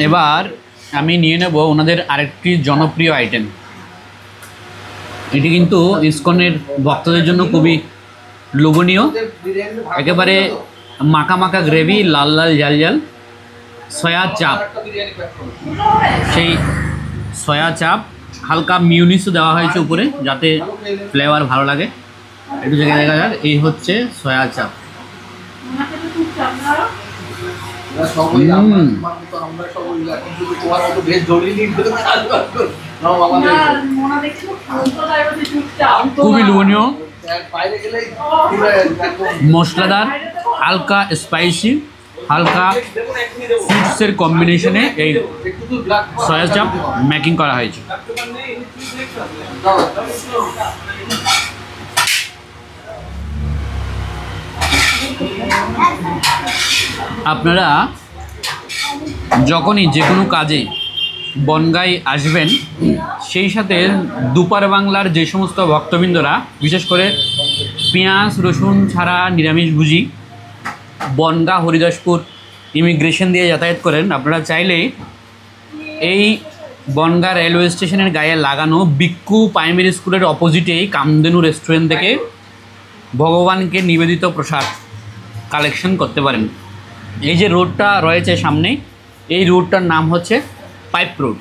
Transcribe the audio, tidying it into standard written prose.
এবার আমি নিয়ে নেব ওনাদের আরেকটি জনপ্রিয় আইটেম। এটি কিন্তু ইসকনের ভক্তদের জন্য খুবই লোভনীয়, একেবারে মাখা মাখা গ্রেভি, লাল লাল ঝাল ঝাল সয়া চাপ। সেই সয়া চাপ হালকা মিউনিসও দেওয়া হয়েছে উপরে যাতে ফ্লেভার ভালো লাগে। একটু জায়গায় দেখা যাক, এই হচ্ছে সয়া চাপ। খুবই লোভনীয়, মশলাদার, হালকা স্পাইসি, হালকা ফ্রুটসের কম্বিনেশনে এই সয়া চাপ মেকিং করা হয়েছে। আপনারা যখনই যে কোনো কাজে বনগাঁয় আসবেন, সেই সাথে দুপার বাংলার যে সমস্ত ভক্তবৃন্দরা বিশেষ করে পেঁয়াজ রসুন ছাড়া নিরামিষভোজী বনগাঁ হরিদাসপুর ইমিগ্রেশন দিয়ে যাতায়াত করেন, আপনারা চাইলেই এই বনগাঁ রেলওয়ে স্টেশনের গায়ে লাগানো বিক্কু প্রাইমারি স্কুলের অপোজিটেই কামধেনু রেস্টুরেন্ট থেকে ভগবানকে নিবেদিত প্রসাদ কালেকশন করতে পারেন। এই যে রোডটা রয়েছে সামনে, এই রোডটার নাম হচ্ছে পাইপ রোড।